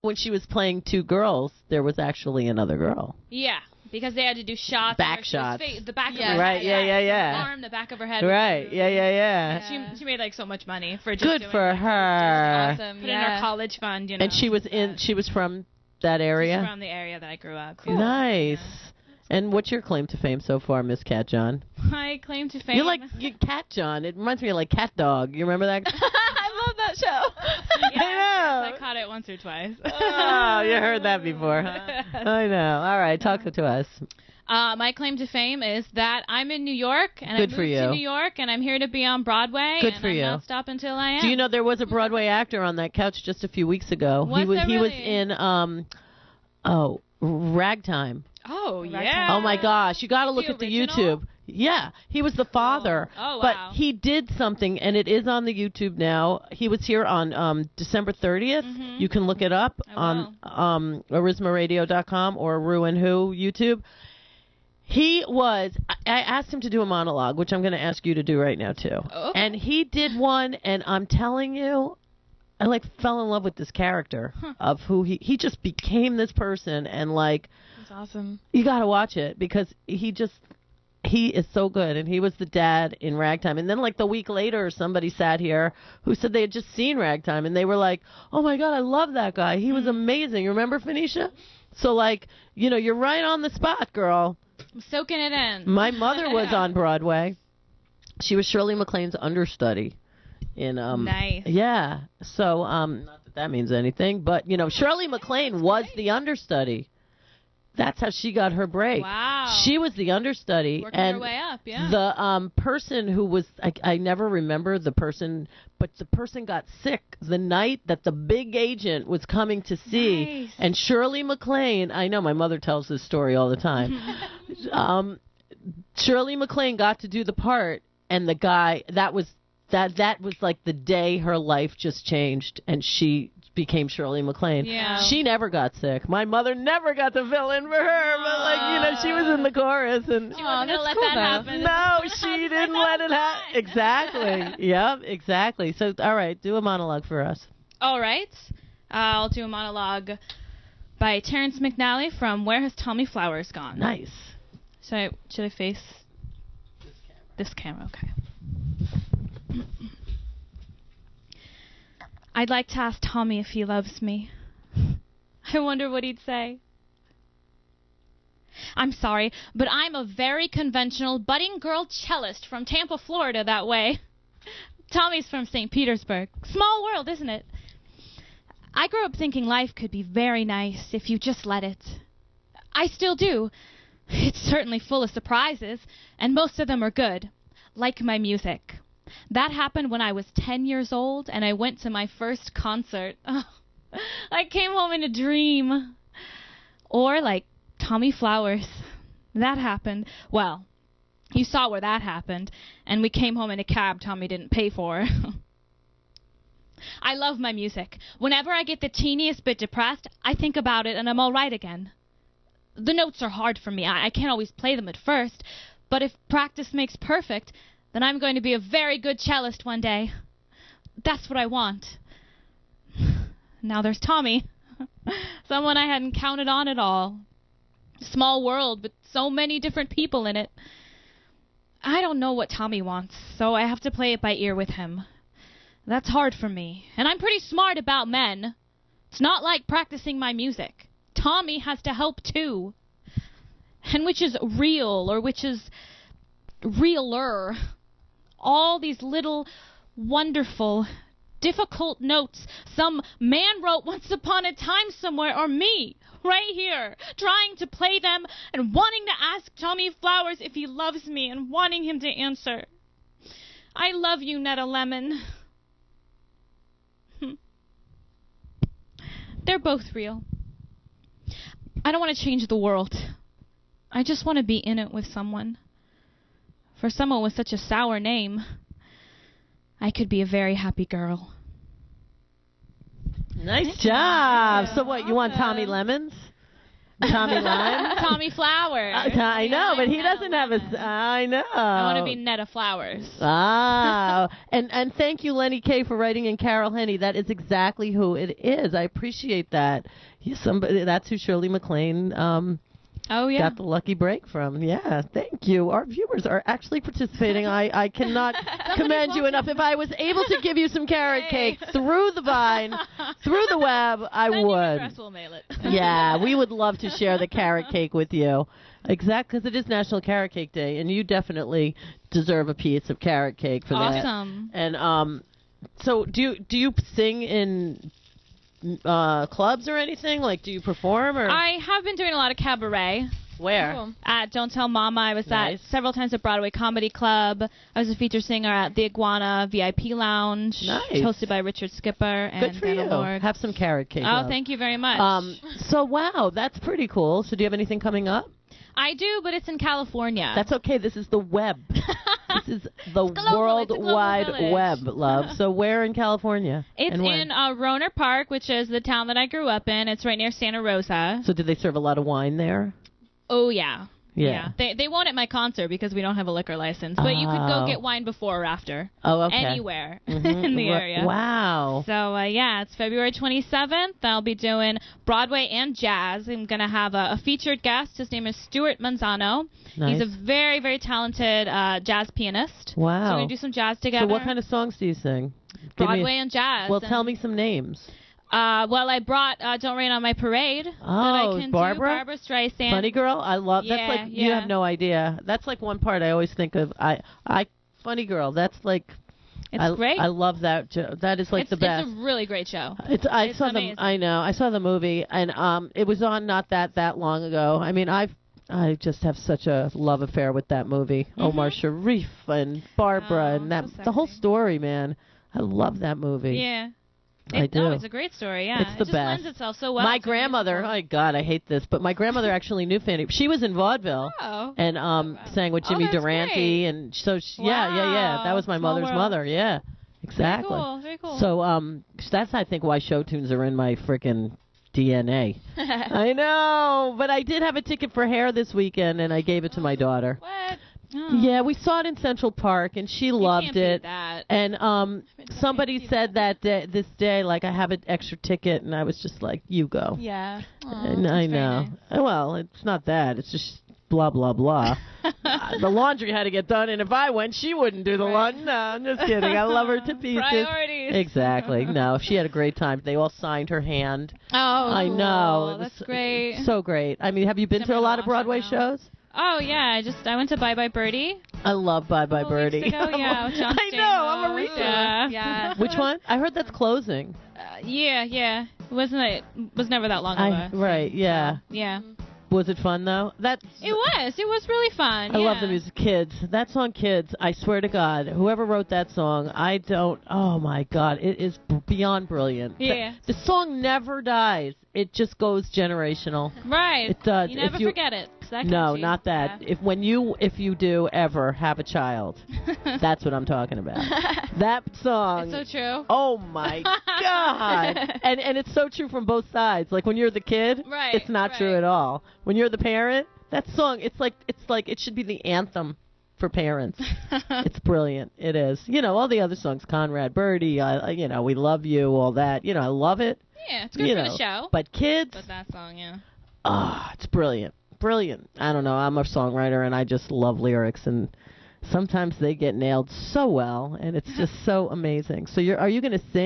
when she was playing two girls, there was actually another girl. Yeah, because they had to do shots. Back shots. The back of her Right, head. yeah. The arm, the back of her head. Right, yeah. She made like so much money for just Good doing for that. her. Awesome. Put in her college fund, you know. And she was from that area? She's from the area that I grew up. Cool. Nice. Yeah. And what's your claim to fame so far, Miss Cat John? My claim to fame? You're like Cat John. It reminds me of like Cat Dog. You remember that? I love that show. Yeah, I caught it once or twice. Oh, you heard that before, huh? I know. All right, talk to us. My claim to fame is that I'm in New York, and Good I for moved you. to New York, and I'm here to be on Broadway. Good and for I'm you. not stopping until I am. Do you know there was a Broadway actor on that couch just a few weeks ago? Was there he was really? in Ragtime. Oh, yeah. Oh, my gosh. You got to look at the original? YouTube. Yeah, he was the father. Oh, wow. But he did something, and it is on the YouTube now. He was here on December 30th. Mm-hmm. You can look it up on arismaradio.com or Ruin Who YouTube. He was, I asked him to do a monologue, which I'm going to ask you to do right now, too. Okay. And he did one, and I'm telling you, I like fell in love with this character of who he just became this person, and like, that's awesome. You got to watch it because he is so good, and he was the dad in Ragtime. And then like the week later, somebody sat here who said they had just seen Ragtime, and they were like, "Oh my God, I love that guy. He was amazing." You remember, Phoenicia? So like, you're right on the spot, girl. I'm soaking it in. My mother was on Broadway. She was Shirley MacLaine's understudy. Nice. Yeah. So not that means anything, but Shirley MacLaine was the understudy. That's how she got her break. Wow. She was the understudy. Working and her way up, yeah. The person who was, I never remember the person, but the person got sick the night that the big agent was coming to see. Nice. And Shirley MacLaine, I know my mother tells this story all the time. Shirley MacLaine got to do the part, and the guy, that was like the day her life just changed, and she became Shirley MacLaine. Yeah. She never got sick. My mother never got to fill in for her, but she was in the chorus, and She wasn't going to let cool, that happen. no, she didn't let it happen. Exactly. Yep, exactly. So, all right, do a monologue for us. All right. I'll do a monologue by Terrence McNally from Where Has Tommy Flowers Gone? Nice. Should I face this camera? Okay. I'd like to ask Tommy if he loves me. I wonder what he'd say. I'm sorry, but I'm a very conventional budding girl cellist from Tampa, Florida that way. Tommy's from St. Petersburg. Small world, isn't it? I grew up thinking life could be very nice if you just let it. I still do. It's certainly full of surprises, and most of them are good, like my music. That happened when I was 10 years old, and I went to my first concert. Oh, I came home in a dream. Or like Tommy Flowers. That happened. Well, you saw where that happened, and we came home in a cab Tommy didn't pay for. I love my music. Whenever I get the teeniest bit depressed, I think about it, and I'm all right again. The notes are hard for me. I can't always play them at first, but if practice makes perfect, then I'm going to be a very good cellist one day. That's what I want. Now there's Tommy. Someone I hadn't counted on at all. Small world, but so many different people in it. I don't know what Tommy wants, so I have to play it by ear with him. That's hard for me, and I'm pretty smart about men. It's not like practicing my music. Tommy has to help too. And which is real, or which is realer? All these little, wonderful, difficult notes some man wrote once upon a time somewhere, or me, right here, trying to play them and wanting to ask Tommy Flowers if he loves me and wanting him to answer. I love you, Netta Lemon. They're both real. I don't want to change the world. I just want to be in it with someone. For someone with such a sour name, I could be a very happy girl. Nice job. So what, you want Tommy Lemons? Tommy Lime? Tommy Flowers. I know, but he doesn't have a. I know. I want to be Netta Flowers. Ah, and thank you, Lenny K, for writing in Carol Henney. That is exactly who it is. I appreciate that. That's who Shirley MacLaine Oh, yeah. got the lucky break from. Yeah, thank you. Our viewers are actually participating. I cannot commend you enough. If I was able to give you some carrot cake through the vine, through the web, I Send your would. address, we'll mail it. Yeah, we would love to share the carrot cake with you. Exactly, because it is National Carrot Cake Day, and you definitely deserve a piece of carrot cake for that. Awesome. And so do you sing in clubs or anything? Like, do you perform or I have been doing a lot of cabaret. where? Cool. At Don't Tell Mama, I was Nice. at several times at Broadway Comedy Club. I was a feature singer at the Iguana VIP Lounge, Nice. hosted by Richard Skipper and Good for Vanna you. Lord. Have some carrot cake. Oh, love. thank you very much. So wow, that's pretty cool. So do you have anything coming up? I do, but it's in California. That's okay. This is the web. This is the global. World It's a global Wide village. Web, love. So where in California? It's and when? in Roner Park, which is the town that I grew up in. It's right near Santa Rosa. So did they serve a lot of wine there? Oh, yeah. Yeah. They won't at my concert because we don't have a liquor license, but you could go Oh. get wine before or after. Oh, okay. Anywhere Mhm. in the area. Wow. So, yeah, it's February 27th. I'll be doing Broadway and jazz. I'm going to have a featured guest. His name is Stuart Manzano. Nice. He's a very, very talented jazz pianist. So we're Wow. going to do some jazz together. So what kind of songs do you sing? Give me- Broadway and jazz. Well, and, tell me some names. Well, I brought Don't Rain on My Parade. that Oh, I can Barbara? do. Barbara Streisand. Funny Girl? I love Yeah, that's like you yeah. have no idea. That's like one part I always think of. I Funny Girl. That's like It's great. I love that. That is like it's, the best. It's a really great show. I It's saw amazing. I know. I saw the movie, and it was on not that long ago. I mean, I just have such a love affair with that movie. Omar Sharif and Barbara, Oh, and that so the whole sexy. story, man. I love that movie. Yeah. I do. No, it's a great story. Yeah, It's the it just best. lends itself so well. My to grandmother, musical. oh God, I hate this, but my grandmother actually knew Fanny. She was in vaudeville Oh. and sang with Jimmy Oh, that's Durante, great. and so yeah. That was my Small mother's world. mother. Yeah, exactly. Very cool. Very cool. So that's I think why show tunes are in my freaking DNA. I know, but I did have a ticket for Hair this weekend, and I gave it to my daughter. What? Oh. Yeah, we saw it in Central Park, and she You loved can't beat it. That. And somebody said that this day, like, I have an extra ticket, and I was just like, you go. Yeah. And I know. Well, it's not that. It's just blah, blah, blah. The laundry had to get done, and if I went, she wouldn't do the laundry. No, I'm just kidding. I love her to pieces. Priorities. Exactly. No, she had a great time. They all signed her hand. Oh, I know. It was That's great. So great. I mean, have you been Never to a lot of lost it Broadway now. shows? Oh yeah, I went to Bye Bye Birdie. I love Bye Bye Couple weeks Birdie. ago, yeah, with John I know. I'm a Stamos. reader. Yeah. Yeah. Which one? I heard that's closing. Yeah. It was never that long ago. Right. Yeah. Yeah. Was it fun though? It was really fun. I yeah. love the music. Kids. That song, Kids, I swear to God, whoever wrote that song, oh my God, it is beyond brilliant. Yeah. The song never dies. It just goes generational. Right. It does. You never If you- forget it. It's that No, catchy. not that. Yeah. If you do ever have a child, that's what I'm talking about. That song. It's so true. Oh my God! And it's so true from both sides. Like when you're the kid, Right, it's not true right. at all. When you're the parent, that song, it's like it should be the anthem for parents. It's brilliant. It is. You know, all the other songs, Conrad Birdie, We Love You, all that. You know, I love it. Yeah, it's good you for know, the show. But kids, But that song, yeah. it's brilliant. Brilliant. I don't know. I'm a songwriter and I just love lyrics, and sometimes they get nailed so well, and it's just so amazing. So are you going to sing?